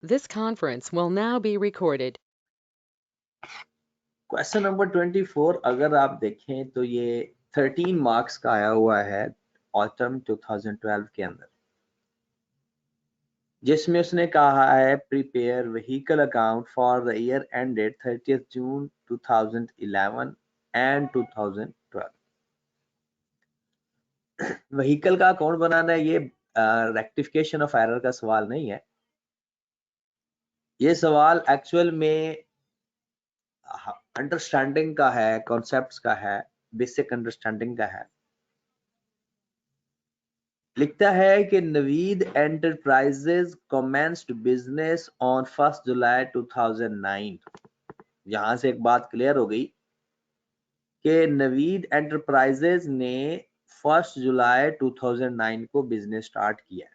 This conference will now be recorded. Question number 24 अगर आप देखें तो ये 13 मार्क्स का आया हुआ है ऑटम 2012 के अंदर, जिसमें उसने कहा है prepare vehicle account for the year ended 30th June 2011 and 2012। Vehicle का अकाउंट बनाना है, ये रेक्टिफिकेशन ऑफ एरर का सवाल नहीं है। ये सवाल एक्चुअल में अंडरस्टैंडिंग का है, कॉन्सेप्ट्स का है, बेसिक अंडरस्टैंडिंग का है। लिखता है कि Naveed enterprises commenced business on 1 जुलाई 2009। यहां से एक बात क्लियर हो गई कि नवीद एंटरप्राइजेज ने 1 जुलाई 2009 को बिजनेस स्टार्ट किया।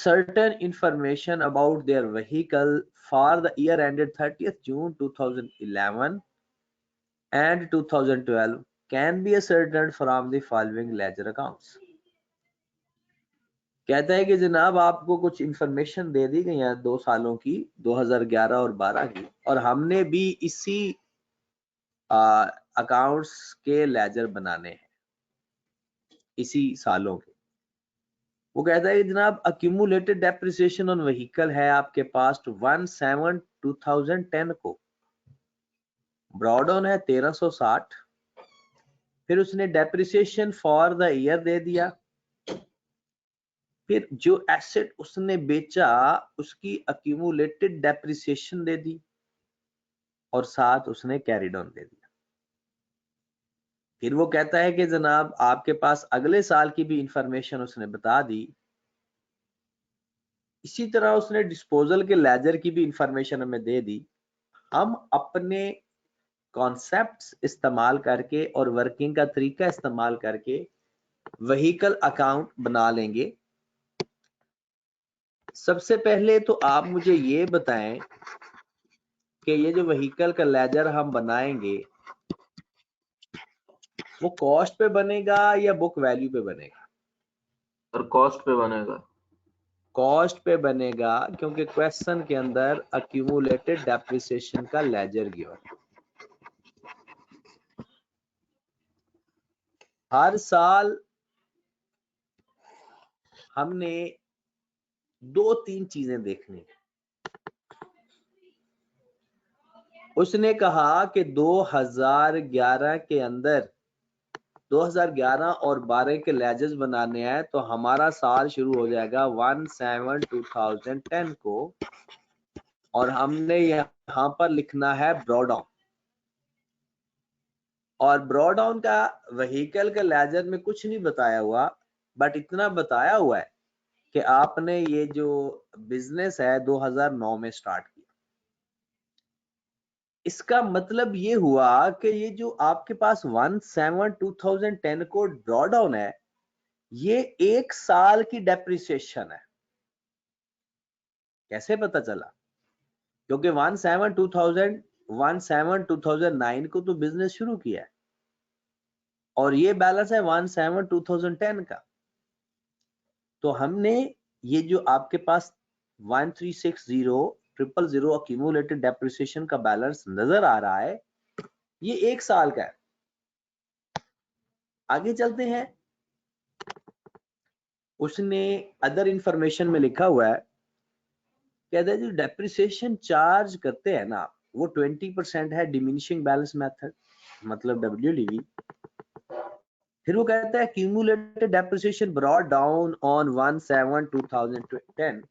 Certain information about their vehicle for the year ended 30th June 2011 and 2012 can be ascertained from the following ledger accounts। कहता है कि जनाब आपको कुछ इंफॉर्मेशन दे दी गई है 2 सालों की, 2011 और 12 की, और हमने भी इसी अकाउंट्स के लेजर बनाने हैं इसी सालों के। वो कहता है कि जनाब अक्यूमुलेटेड डेप्रिसिएशन ऑन व्हीकल है आपके पास 1/7/2010 को, ब्रॉड ऑन है 1360, फिर उसने डेप्रिसिएशन फॉर द ईयर दे दिया, फिर जो एसेट उसने बेचा उसकी अक्यूमुलेटेड डेप्रिसिएशन दे दी और साथ उसने कैरिड ऑन दे दिया। फिर वो कहता है कि जनाब आपके पास अगले साल की भी इंफॉर्मेशन उसने बता दी। इसी तरह उसने डिस्पोजल के लेजर की भी इंफॉर्मेशन हमें दे दी। हम अपने कॉन्सेप्ट्स इस्तेमाल करके और वर्किंग का तरीका इस्तेमाल करके व्हीकल अकाउंट बना लेंगे। सबसे पहले तो आप मुझे ये बताएं कि ये जो व्हीकल का लेजर हम बनाएंगे वो कॉस्ट पे बनेगा या बुक वैल्यू पे बनेगा? और कॉस्ट पे बनेगा। कॉस्ट पे बनेगा क्योंकि क्वेश्चन के अंदर अक्यूमुलेटेड डेप्रिसिएशन का लेजर गिवन है। हर साल हमने 2-3 चीजें देखनी है। उसने कहा कि 2011 के अंदर 2011 और 12 के लेजर्स बनाने हैं तो हमारा साल शुरू हो जाएगा 1/7/2010 को, और हमने यहाँ पर लिखना है ब्रॉडाउन। और ब्रॉडाउन का व्हीकल के लेजर में कुछ नहीं बताया हुआ, बट इतना बताया हुआ है कि आपने ये जो बिजनेस है 2009 में स्टार्ट किया। इसका मतलब ये हुआ कि ये जो आपके पास 1/7/2010 को ड्रॉडाउन है ये 1 साल की डेप्रिसिएशन है। कैसे पता चला? क्योंकि 1/7/2009 को तो बिजनेस शुरू किया है और ये बैलेंस है 1/7/2010 का। तो हमने ये जो आपके पास 1360,000 अक्यूमुलेटेड डेप्रिसिएशन का बैलेंस नजर आ रहा है, ये 1 साल का है। आगे चलते हैं। उसने अदर इंफॉर्मेशन में लिखा हुआ है, कहता है जो डेप्रिसिएशन चार्ज करते हैं ना वो 20% है डिमिनिशिंग बैलेंस मेथड, मतलब WDV। फिर वो कहता है cumulated depreciation brought down on 1/7/2010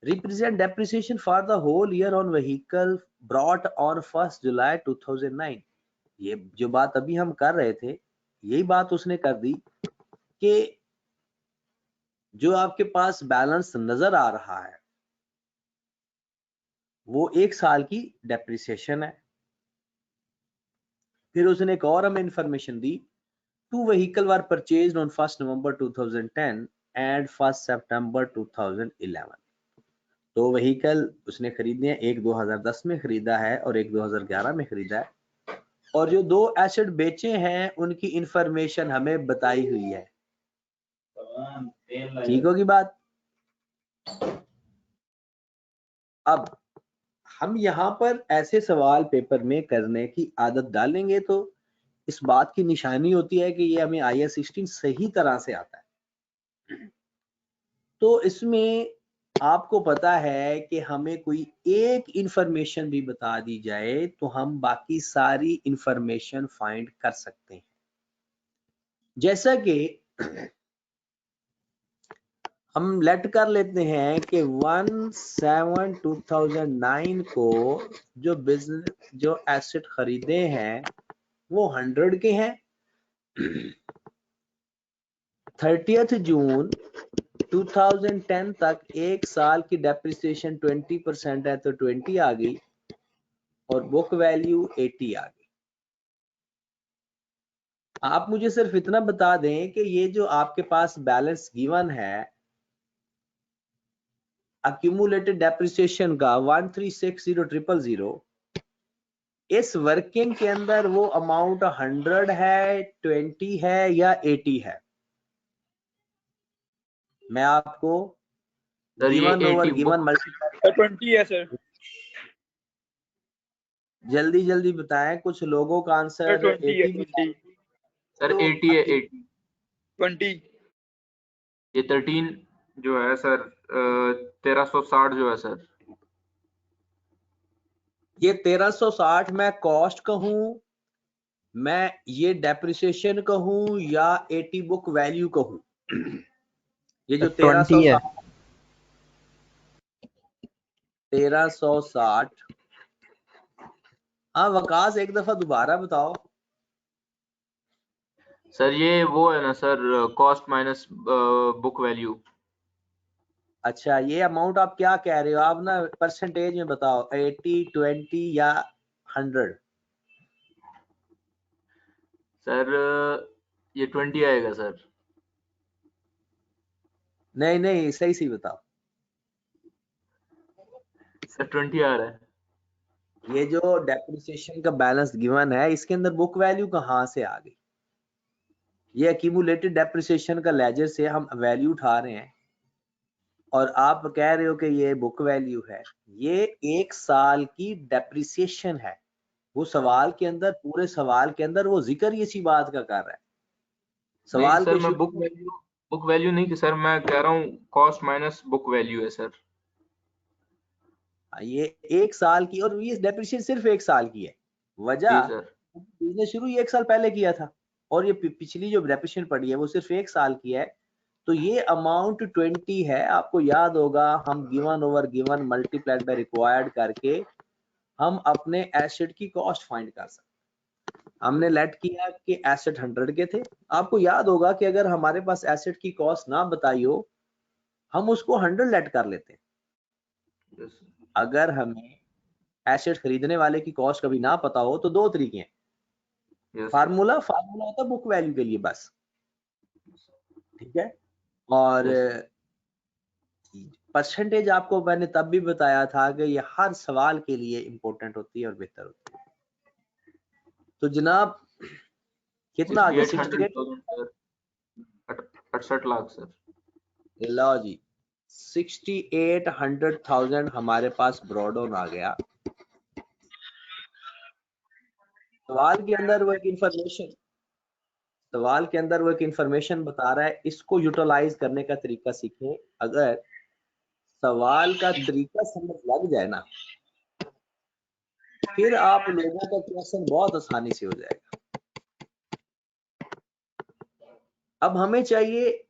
represent depreciation for the whole year on vehicle brought on 1 July 2009। ये जो बात अभी हम कर रहे थे यही बात उसने कर दी कि जो आपके पास बैलेंस नजर आ रहा है वो 1 साल की डेप्रिसिएशन है। फिर उसने एक और हमें information the, 2 vehicle were purchased on 1 November 2010 and 1 September 2011। दो व्हीकल उसने खरीदे हैं, एक 2010 में खरीदा है और एक 2011 में खरीदा है, और जो 2 एसेट बेचे हैं उनकी इंफॉर्मेशन हमें बताई हुई है। ठीक होगी बात? अब हम यहाँ पर ऐसे सवाल पेपर में करने की आदत डालेंगे तो इस बात की निशानी होती है कि ये हमें IAS 16 सही तरह से आता है। तो इसमें आपको पता है कि हमें कोई एक इंफॉर्मेशन भी बता दी जाए तो हम बाकी सारी इंफॉर्मेशन फाइंड कर सकते हैं। जैसा कि हम लेट कर लेते हैं कि 1/7/2009 को जो एसेट खरीदे हैं वो 100 के हैं। 30 जून 2010 तक एक साल की डेप्रिसिएशन 20% है तो 20 आ गई और बुक वैल्यू 80 आ गई। आप मुझे सिर्फ इतना बता दें कि ये जो आपके पास बैलेंस गिवन है accumulated depreciation का 1360000, इस वर्किंग के अंदर वो अमाउंट 100 है, 20 है या 80 है? मैं आपको सर ये given over 80 given book multiply 20 है सर। जल्दी जल्दी बताएं, कुछ लोगों का आंसर 20 है 80 भी है। 20 सर तो 80 है 80। 20 ये 13 जो है सर 1360 जो है सर। ये 1360 मैं कॉस्ट कहूं, मैं ये डेप्रिसिएशन कहूं या 80 बुक वैल्यू कहूं? ये जो 20 है। 1360। हाँ वकास, एक दफा दोबारा बताओ। सर ये वो है ना sir, cost minus book value. अच्छा, ये अमाउंट आप क्या कह रहे हो? आप ना परसेंटेज में बताओ, 80, 20 या 100? सर ये 20 आएगा सर। नहीं नहीं, सही सही बताओ। सर 20 आ रहा है। ये जो डेप्रिसिएशन का बैलेंस गिवन है इसके अंदर बुक वैल्यू कहाँ से आ गई? ये एक्यूमुलेटेड डेप्रिसिएशन का लेजर से हम वैल्यू उठा रहे हैं और आप कह रहे हो कि ये बुक वैल्यू है। ये एक साल की डेप्रिसिएशन है। वो सवाल के अंदर, पूरे सवाल के अंदर वो जिक्र इसी बात का कर रहा है। नहीं सवाल सर, के मैं शुरू बुक वैल्यू नहीं कि सर, मैं कह रहा हूँ कॉस्ट माइनस बुक वैल्यू है सर। ये एक साल की, और ये डेप्रिसिएशन सिर्फ एक साल की है। वजह, जी सर। बिजनेस शुरू ही एक साल पहले किया था और ये पिछली जो डेप्रिसिएशन पड़ी है वो सिर्फ एक साल की है। तो ये अमाउंट 20 है। आपको याद होगा, हम given over given multiplied by required करके हम अपने एसेट की कॉस्ट फाइंड कर सकते। हमने लेट किया कि एसेट 100 के थे। आपको याद होगा कि अगर हमारे पास एसेट की कॉस्ट ना बताई हो, हम उसको 100 लेट कर लेते हैं। Yes, sir. अगर हमें एसेट खरीदने वाले की कॉस्ट कभी ना पता हो तो दो तरीके हैं। Yes, sir. फार्मूला होता है बुक वैल्यू के लिए बस, ठीक है। और Yes, परसेंटेज आपको मैंने तब भी बताया था कि ये हर सवाल के लिए इंपॉर्टेंट होती है और बेहतर होती है। तो जनाब कितना आ गया? 68,000 सर। 68 लाख सर। लो जी, 68,100,000 हमारे पास ब्रॉडऑन आ गया। सवाल के अंदर वो एक इंफॉर्मेशन बता रहा है, इसको यूटिलाइज करने का तरीका सीखें। अगर सवाल का तरीका समझ लग जाए ना, फिर आप लोगों का क्वेश्चन बहुत आसानी से हो जाएगा। अब हमें चाहिए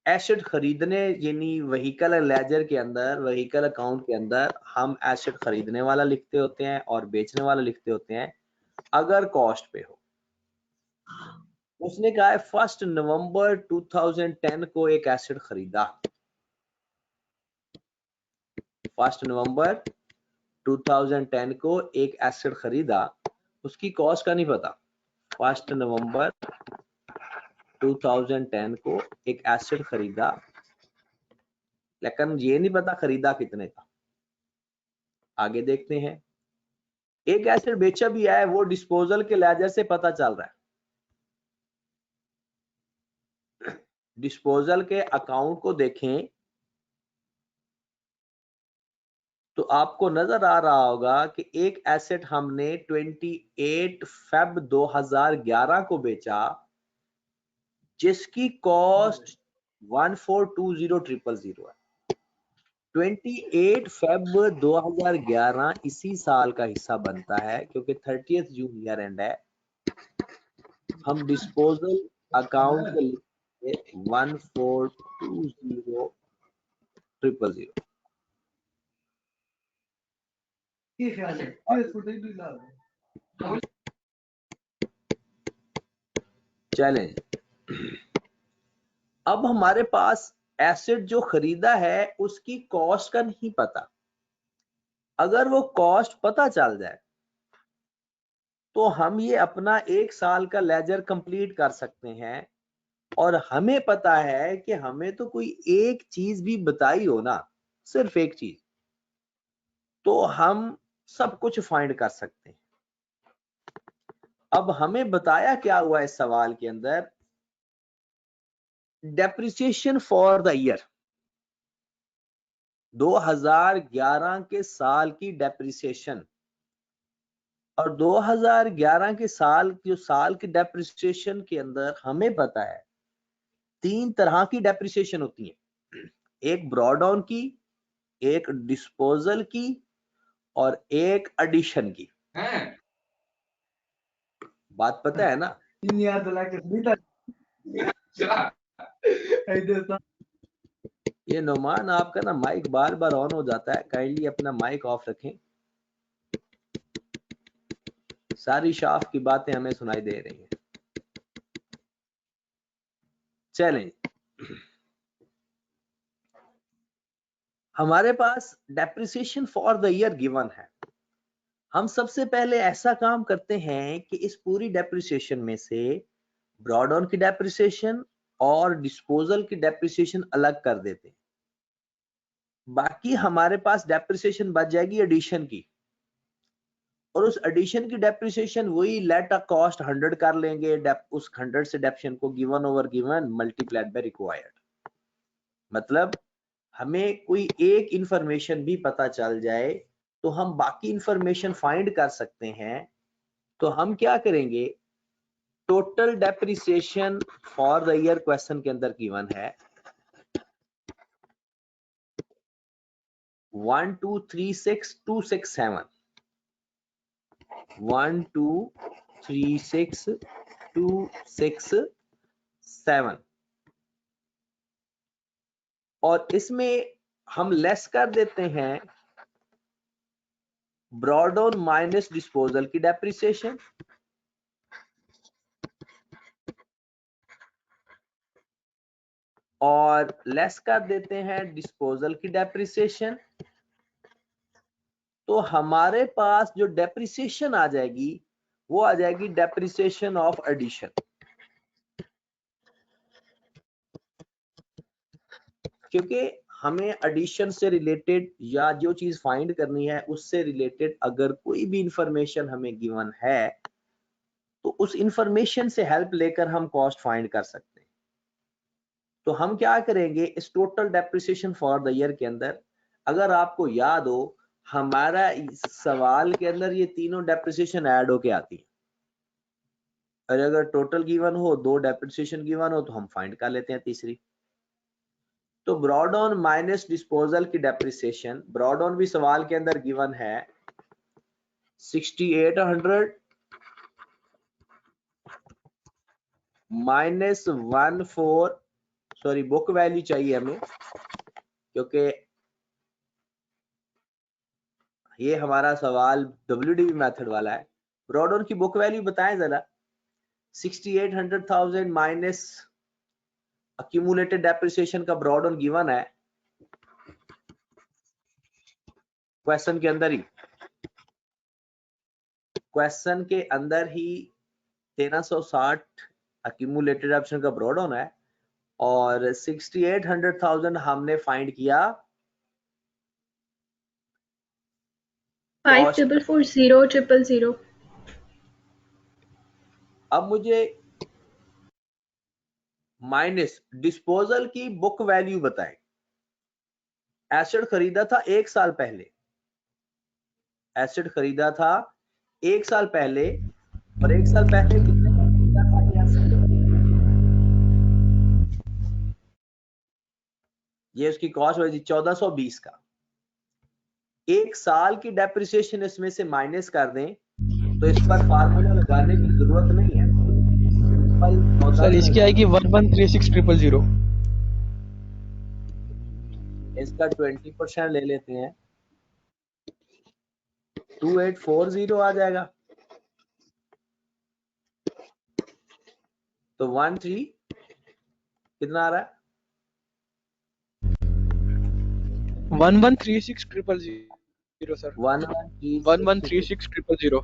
एसेट खरीदने, यानी व्हीकल लेजर के अंदर, व्हीकल अकाउंट के अंदर हम एसेट खरीदने वाला लिखते होते हैं और बेचने वाला लिखते होते हैं अगर कॉस्ट पे हो। उसने कहा है 1 नवंबर 2010 को एक एसेट खरीदा। 1 नवंबर 2010 को एक एसेट खरीदा, उसकी कॉस्ट का नहीं पता। 1 नवंबर 2010 को एक एसेट खरीदा, लेकिन ये नहीं पता खरीदा कितने का। आगे देखते हैं, एक एसेट बेचा भी है, वो डिस्पोजल के लेजर से पता चल रहा है। डिस्पोजल के अकाउंट को देखें तो आपको नजर आ रहा होगा कि एक एसेट हमने 28 फेब 2011 को बेचा जिसकी कॉस्ट 1420,000 है। 28 फेब 2011 इसी साल का हिस्सा बनता है क्योंकि 30 जून ईयर एंड है। हम डिस्पोजल अकाउंट को लिखते 1420,000। चलें, अब हमारे पास एसेट जो खरीदा है उसकी कॉस्ट का नहीं पता। अगर वो कॉस्ट पता चल जाए तो हम ये अपना एक साल का लेजर कंप्लीट कर सकते हैं। और हमें पता है कि हमें तो कोई एक चीज भी बताई हो ना, सिर्फ एक चीज, तो हम सब कुछ फाइंड कर सकते हैं। अब हमें बताया क्या हुआ इस सवाल के अंदर, डेप्रिसिएशन फॉर द ईयर 2011 के साल की डेप्रिसिएशन। और 2011 के साल की डेप्रिसिएशन के अंदर हमें पता है 3 तरह की डेप्रिसिएशन होती है, एक ब्रॉड ऑन की, एक डिस्पोजल की और एक एडिशन की। बात पता है ना? ये नोमान आपका ना माइक बार बार ऑन हो जाता है, काइंडली अपना माइक ऑफ रखें। सारी शाफ की बातें हमें सुनाई दे रही हैं। चलें, हमारे पास depreciation for the year given है। हम सबसे पहले ऐसा काम करते हैं कि इस पूरी डेप्रिसिएशन में से ब्रॉड ऑन की डेप्रिसिएशन और डिस्पोजल की डेप्रिसिएशन अलग कर देते हैं। बाकी हमारे पास डेप्रिसिएशन बच जाएगी एडिशन की, और उस एडिशन की डेप्रिसिएशन वही लेट अ कॉस्ट 100 कर लेंगे, उस 100 से डेप्रिसिएशन को given over given multiplied by required. मतलब हमें कोई एक इंफॉर्मेशन भी पता चल जाए तो हम बाकी इंफॉर्मेशन फाइंड कर सकते हैं। तो हम क्या करेंगे, total depreciation for the year question के अंदर गिवन है 1236267 1236267 और इसमें हम लेस कर देते हैं ब्रॉड ऑन माइनस डिस्पोजल की डेप्रिसिएशन, और लेस कर देते हैं डिस्पोजल की डेप्रिसिएशन। तो हमारे पास जो डेप्रिसिएशन आ जाएगी वो आ जाएगी डेप्रिसिएशन ऑफ एडिशन। क्योंकि हमें एडिशन से रिलेटेड या जो चीज फाइंड करनी है उससे रिलेटेड अगर कोई भी इंफॉर्मेशन हमें गिवन है तो उस इंफॉर्मेशन से हेल्प लेकर हम कॉस्ट फाइंड कर सकते हैं। तो हम क्या करेंगे, इस total depreciation for the year के अंदर, अगर आपको याद हो हमारा इस सवाल के अंदर ये तीनों डेप्रिसिएशन ऐड होके आती है, और अगर टोटल गिवन हो, 2 डेप्रिसिएशन गिवन हो तो हम फाइंड कर लेते हैं तीसरी। तो ब्रॉड ऑन माइनस डिस्पोजल की डेप्रिसिएशन, ब्रॉड ऑन भी सवाल के अंदर गिवन है 6800 माइनस 14, सॉरी बुक वैल्यू चाहिए हमें क्योंकि ये हमारा सवाल WDV मेथड वाला है। ब्रॉड ऑन की बुक वैल्यू बताएं जरा। 6800,000 माइनस अक्यूमुलेटेड डेप्रिसिएशन का ब्रॉड ऑन गिवन है क्वेश्चन के अंदर ही, क्वेश्चन के अंदर ही 1360 अक्यूमुलेटेड ऑप्शन का ब्रॉड ऑन है और 6800,000 हमने फाइंड किया 5440,000. अब मुझे माइनस डिस्पोजल की बुक वैल्यू बताएं। एसेट खरीदा था 1 साल पहले, एसेट खरीदा था 1 साल पहले, और 1 साल पहले कितने का खरीदा था ये एसेट? ये उसकी कॉस्ट हुई थी 1420 का। 1 साल की डेप्रिसिएशन इसमें से माइनस कर दें तो इस पर फार्मूला लगाने की जरूरत नहीं है, सिंपल सर इसकी आएगी 1136000। इसका 20% ले लेते हैं, 2840 आ जाएगा। तो 13 कितना आ रहा है? 1136000 सर। 1136000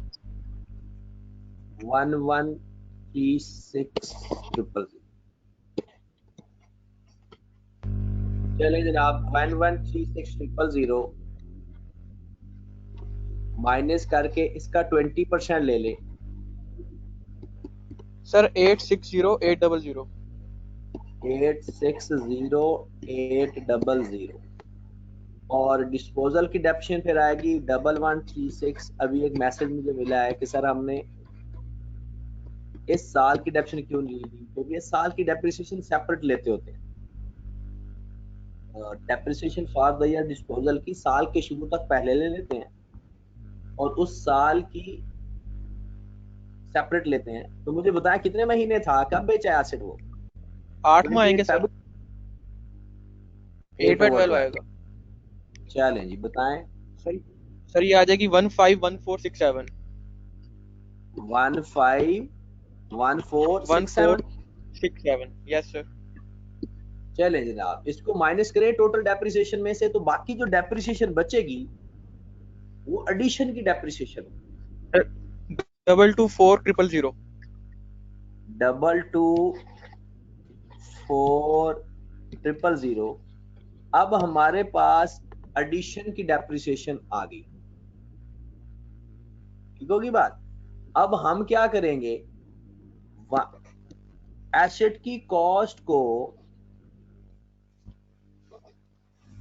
चलिए जनाब, 1136000 माइनस करके इसका 20% ले ले। सर 860800। 860800 और डिस्पोजल की डेप्शन फिर आएगी 1136। अभी एक मैसेज मुझे मिला है कि सर हमने इस साल की डेप्शन क्यों नहीं ली, क्योंकि इस साल की डेप्रिसिएशन सेपरेट लेते होते हैं। Depreciation for the year disposal की साल के शुरू तक पहले ले लेते हैं और उस साल की सेपरेट लेते हैं। तो मुझे बताया कितने महीने था, कब बेचा एसेट वो? 8 में आएंगे सर, 8/12 आएगा। चलें जी बताएं। सर ये आ जाएगी 151467। 151467। Yes sir. चलें जनाब, इसको माइनस करें टोटल डेप्रिसिएशन में से, तो बाकी जो डेप्रिसिएशन बचेगी वो एडिशन की डेप्रिसिएशन। 224000। 224000। अब हमारे पास एडिशन की डेप्रिसिएशन आ गई, ठीक होगी बात। अब हम क्या करेंगे, एसेट की कॉस्ट को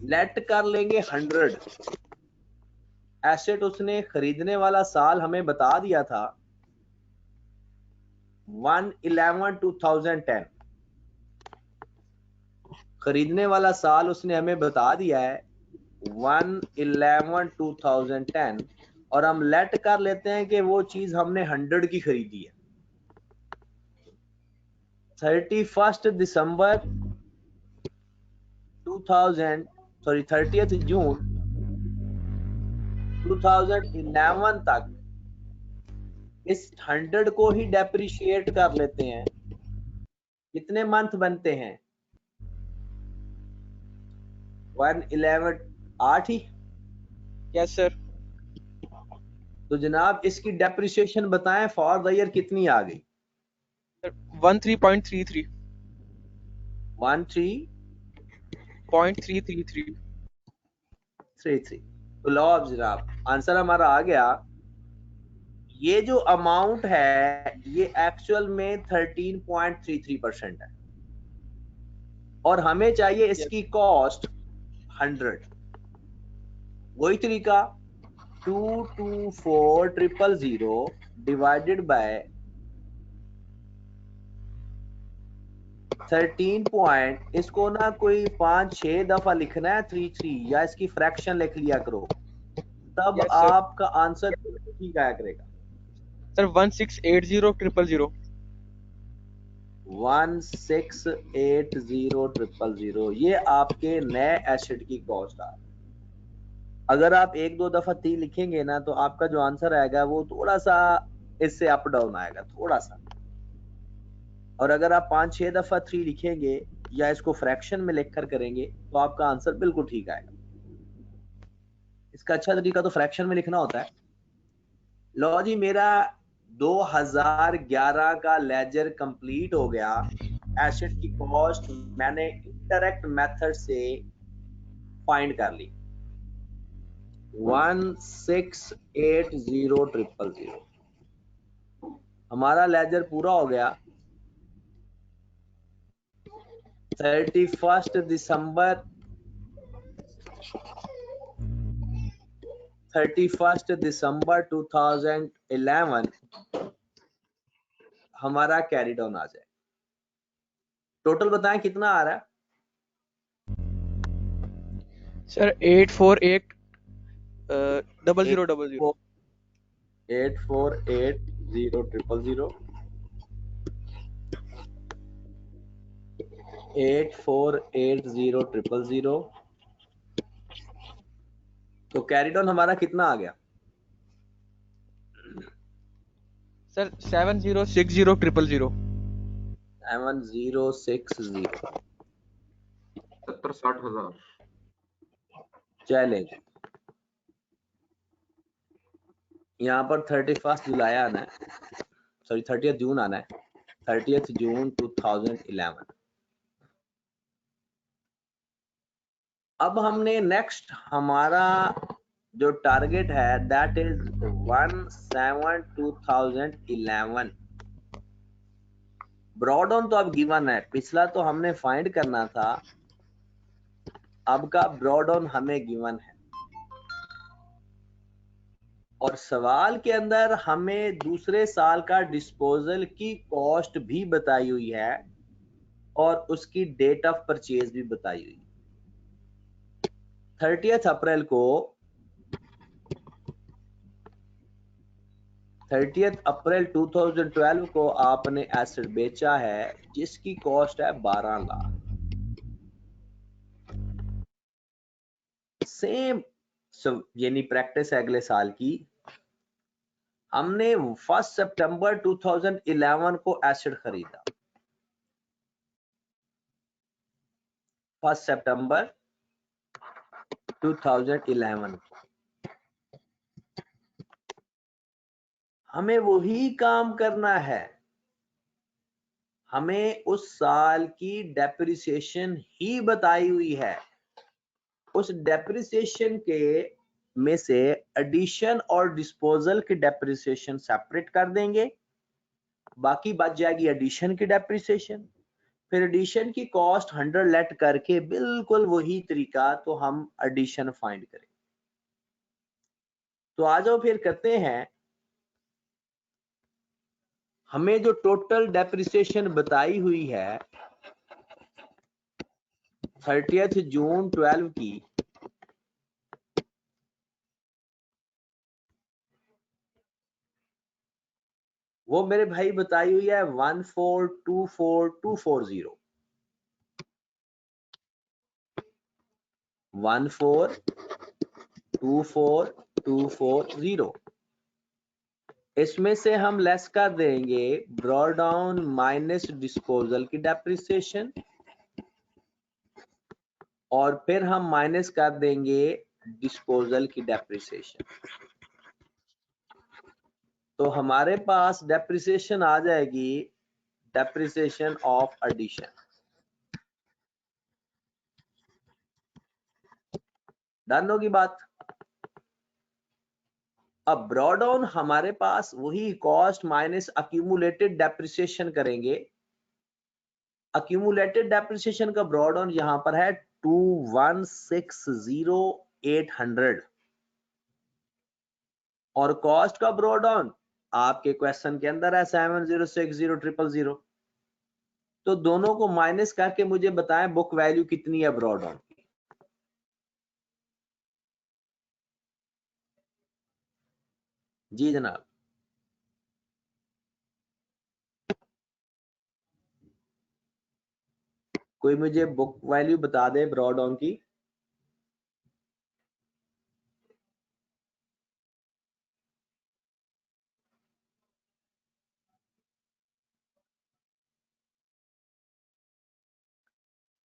लेट कर लेंगे 100। एसेट उसने खरीदने वाला साल हमें बता दिया था 1/11/2010। खरीदने वाला साल उसने हमें बता दिया है 1/11/2010 और हम लेट कर लेते हैं कि वो चीज हमने 100 की खरीदी है। 30th जून 2011 तक इस 100 को ही डेप्रिशिएट कर लेते हैं। कितने मंथ बनते हैं? 1/11 8 ही। Yes sir. तो जनाब इसकी डेप्रिसिएशन बताएं फॉर द ईयर कितनी आ गई? 13.33। 13.333। तो लो अब जनाब आंसर हमारा आ गया। ये जो अमाउंट है ये एक्चुअल में 13.33% है और हमें चाहिए इसकी कॉस्ट 100। वही तरीका 224000 डिवाइडेड बाय 13 पॉइंट, इसको ना कोई 5-6 दफा लिखना है 33 या इसकी फ्रैक्शन लिख लिया करो, तब Yes, sir. आपका आंसर ठीक आया करेगा। सर 1680000। 1680000 ये आपके नए एसेट की कॉस्ट आ। अगर आप 1-2 दफा 3 लिखेंगे ना तो आपका जो आंसर आएगा वो थोड़ा सा इससे अप डाउन आएगा, थोड़ा सा। और अगर आप 5-6 दफा 3 लिखेंगे या इसको फ्रैक्शन में लिखकर करेंगे तो आपका आंसर बिल्कुल ठीक आएगा। इसका अच्छा तरीका तो फ्रैक्शन में लिखना होता है। लो जी, मेरा 2011 का लेजर कंप्लीट हो गया। एसेट की कॉस्ट मैंने इंडायरेक्ट मेथड से फाइंड कर ली 1680000। हमारा लेजर पूरा हो गया 31 31 दिसंबर 2011 हमारा कैरी डाउन आ जाए। टोटल बताएं कितना आ रहा है? सर 8480000। 8480000 8480000 तो कैरी डाउन हमारा कितना आ गया? सर 7060000। 7060 70-60 हजार। चलेगा। यहाँ पर 31 जुलाई आना है, सॉरी 30 जून आना है, 30 जून 2011। अब हमने नेक्स्ट हमारा जो टारगेट है दैट इज 1/7/2011। ब्रॉड ऑन तो अब गिवन है, पिछला तो हमने फाइंड करना था, अब का ब्रॉड ऑन हमें गिवन है। और सवाल के अंदर हमें दूसरे साल का डिस्पोजल की कॉस्ट भी बताई हुई है और उसकी डेट ऑफ परचेज भी बताई हुई है। 30 अप्रैल को 30 अप्रैल 2012 को आपने एसेट बेचा है जिसकी कॉस्ट है 12 लाख। सेम यानी प्रैक्टिस है अगले साल की। हमने 1 सितंबर 2011 को एसेट खरीदा, 1 सितंबर 2011 को। हमें वही काम करना है, हमें उस साल की डेप्रिसिएशन ही बताई हुई है। उस डेप्रिसिएशन के में से एडिशन और डिस्पोजल की डेप्रिसिएशन सेपरेट कर देंगे, बाकी बच जाएगी एडिशन की डेप्रिसिएशन। फिर एडिशन की कॉस्ट 100 लेट करके बिल्कुल वही तरीका तो हम एडिशन फाइंड करें। तो आ जाओ फिर करते हैं। हमें जो टोटल डेप्रिसिएशन बताई हुई है 30 जून 12 की, वो मेरे भाई बताई हुई है 1424240। 1424240। इसमें से हम लेस कर देंगे ड्रॉ डाउन माइनस डिस्पोजल की डेप्रिसिएशन और फिर हम माइनस कर देंगे डिस्पोजल की डेप्रिसिएशन। तो हमारे पास डेप्रिसिएशन आ जाएगी डेप्रिसिएशन ऑफ एडिशन। डन होगी बात। अब ब्रॉड डाउन हमारे पास वही कॉस्ट माइनस अक्यूमुलेटेड डेप्रिसिएशन करेंगे। अक्यूमुलेटेड डेप्रिसिएशन का ब्रॉड डाउन यहां पर है 2160800 और कॉस्ट का ब्रॉड डाउन आपके क्वेश्चन के अंदर है 7060000। तो दोनों को माइनस करके मुझे बताएं बुक वैल्यू कितनी है ब्रॉड डाउन की। जी जनाब। कोई मुझे बुक वैल्यू बता दे ब्रॉड डाउन की।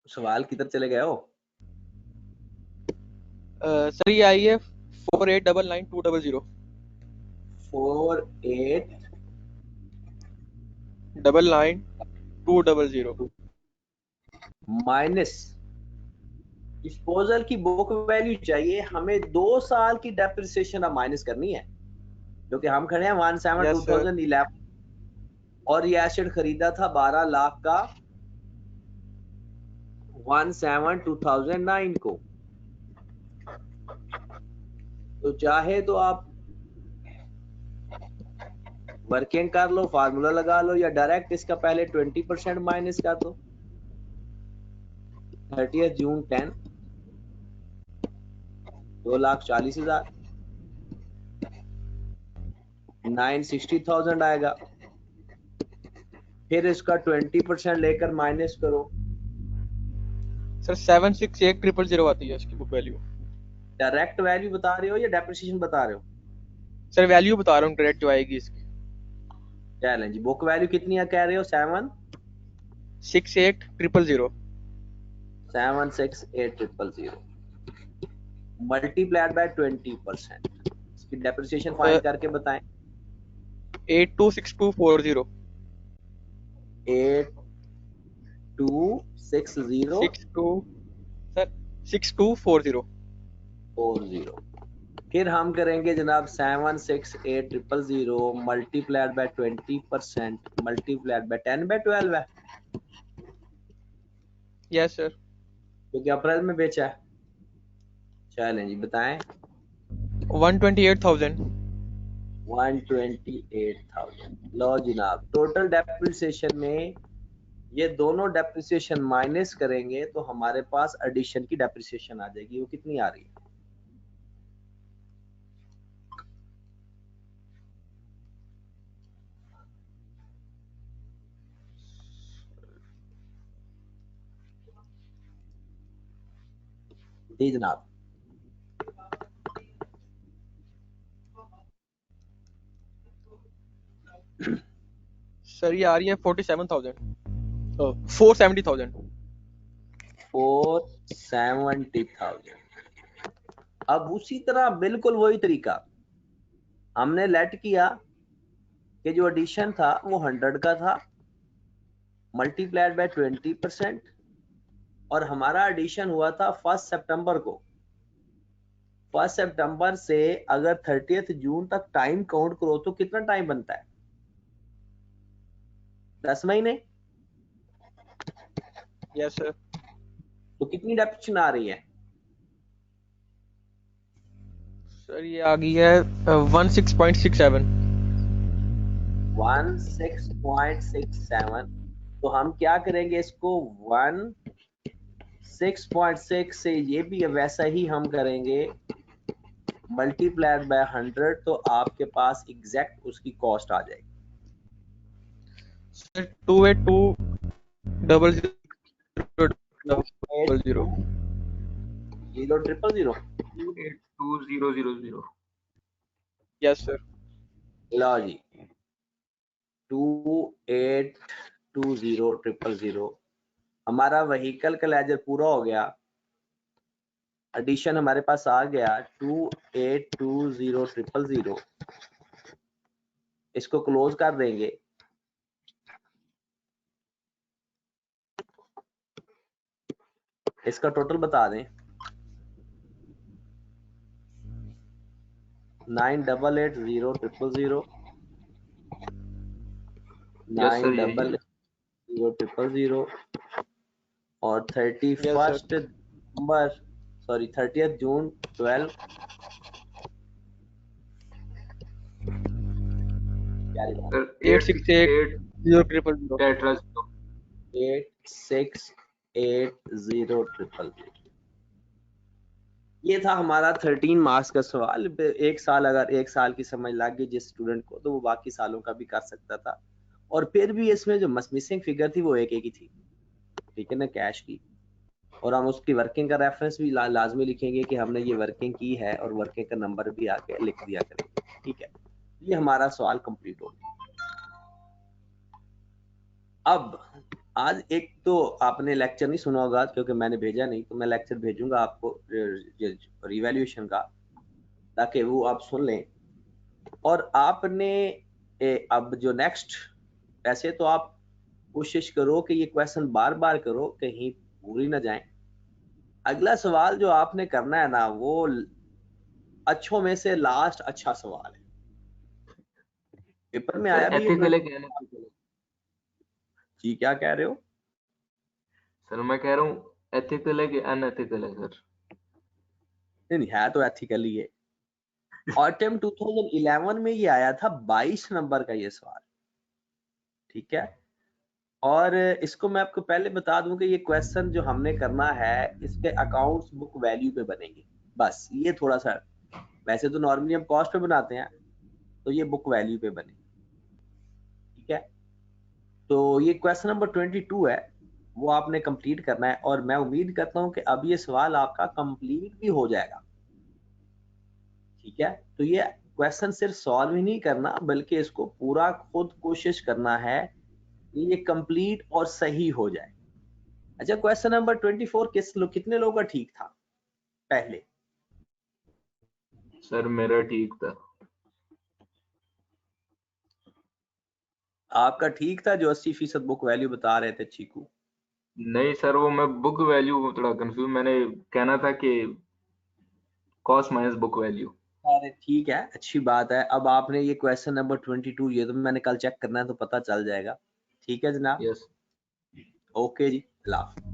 सवाल किधर चले गए हो? सर ये आई है 4899200। 4899200 माइनस डिस्पोजल की बुक वैल्यू चाहिए हमें 2 साल की डेप्रिसिएशन अब माइनस करनी है क्योंकि हम खड़े हैं 1/7/2011 और ये एसेट खरीदा था 12 लाख का 1/7/2009 को। तो चाहे तो आप वर्किंग कर लो, फार्मूला लगा लो, या डायरेक्ट इसका पहले 20% माइनस कर दो। 30 जून 10 2,40,000 960,000 आएगा। फिर इसका 20% लेकर माइनस करो। सर 768,000 आती है इसकी बुक वैल्यू। डायरेक्ट वैल्यू बता रहे हो या डेप्रिसिएशन बता रहे हो? सर वैल्यू बता रहा हूँ डायरेक्ट जो आएगी इसकी। चलें जी, बुक वैल्यू कितनी है कह रहे हो? 68,000 768,000 मल्टीप्लाइड बाय 20%। इसकी डेप्रिसिएशन फाइंड करके बताएं। 826240 8260 62 सर 6240 40। फिर हम करेंगे जनाब 768,000 multiplied by 20% multiplied by 10 by 12 है, यस सर। क्योंकि अप्रैल में बेचा है। चलें जी बताएं। 128,000 128,000। लो जनाब, टोटल डेप्रिसिएशन में ये दोनों डेप्रिसिएशन माइनस करेंगे तो हमारे पास एडिशन की डेप्रिसिएशन आ जाएगी। वो कितनी आ रही है? जी जनाब। सर ये आ रही है 47,000 470,000 470,000। अब उसी तरह बिल्कुल वही तरीका हमने लेट किया कि जो एडिशन था वो 100 का था, मल्टीप्लाइड बाय 20%, और हमारा एडिशन हुआ था 1 सितंबर को। 1 सितंबर से अगर 30 जून तक टाइम काउंट करो तो कितना टाइम बनता है? 10 महीने। Yes sir. तो कितनी डेप्रिसिएशन आ रही है? सर ये आ गई है 16.67 16.67। तो हम क्या करेंगे इसको 16.6 से ये भी वैसा ही हम करेंगे मल्टीप्लाइड बाय 100, तो आपके पास एग्जैक्ट उसकी कॉस्ट आ जाएगी। सर 282,000 0,000। 282,000 yes sir. लो जी 282,000 हमारा व्हीकल का लेजर पूरा हो गया। एडिशन हमारे पास आ गया 282,000। इसको क्लोज कर देंगे। इसका टोटल बता दें। 988,000 यस सर यही है। 988,000 और 31 दिसंबर सॉरी 30 जून 12 सर 868,000 868,000। ये था हमारा 13 मार्क्स का सवाल। एक साल अगर एक साल की समझ लग गई जिस स्टूडेंट को तो वो बाकी सालों का भी कर सकता था। और फिर भी इसमें जो मिसिंग फिगर थी वो एक ही थी, ठीक है ना, कैश की। और हम उसकी वर्किंग का रेफरेंस भी लाजमी लिखेंगे कि हमने ये वर्किंग की है और वर्किंग का नंबर भी आके लिख दिया करेंगे, ठीक है। ये हमारा सवाल कंप्लीट हो गया। अब आज एक तो आपने लेक्चर नहीं सुना होगा क्योंकि मैंने भेजा नहीं, तो मैं लेक्चर भेजूंगा आपको रिवैल्यूएशन का, ताकि वो आप सुन लें। और आपने अब जो नेक्स्ट, ऐसे तो आप कोशिश करो कि ये क्वेश्चन बार बार करो, कहीं भूल ही ना जाए। अगला सवाल जो आपने करना है ना, वो अच्छों में से लास्ट अच्छा सवाल है। पेपर में आया भी एथिकल है कि अनएथिकल है? जी क्या कह रहे हो? सर मैं कह रहा हूँ एथिकल है कि अनएथिकल है सर? नहीं है तो एथिकल ही है। ऑटम 2011 में ये आया था 22 नंबर का ये सवाल, ठीक है। और इसको मैं आपको पहले बता दूं कि ये क्वेश्चन जो हमने करना है इसके अकाउंट्स बुक वैल्यू पे बनेंगे, बस ये थोड़ा सा, वैसे तो नॉर्मली हम कॉस्ट पे बनाते हैं, तो ये बुक वैल्यू पे बने, ठीक है। तो ये क्वेश्चन नंबर 22 है, वो आपने कंप्लीट करना है, और मैं उम्मीद करता हूं कि अब ये सवाल आपका कंप्लीट भी हो जाएगा, ठीक है। तो ये क्वेश्चन सिर्फ सॉल्व ही नहीं करना, बल्कि इसको पूरा खुद कोशिश करना है कि ये कंप्लीट और सही हो जाए। अच्छा, क्वेश्चन नंबर 24 कितने लोगों का ठीक था पहले? सर मेरा ठीक था। आपका ठीक था जो 80% बुक वैल्यू बता रहे थे चीकू? नहीं सर, वो मैं बुक वैल्यू थोड़ा कंफ्यूज, मैंने कहना था कि कॉस्ट माइनस बुक वैल्यू। अरे ठीक है, अच्छी बात है। अब आपने ये क्वेश्चन नंबर 22, ये तो मैंने कल चेक करना है तो पता चल जाएगा, ठीक है जनाब। यस। ओके जी, अल्लाह हाफ़िज़।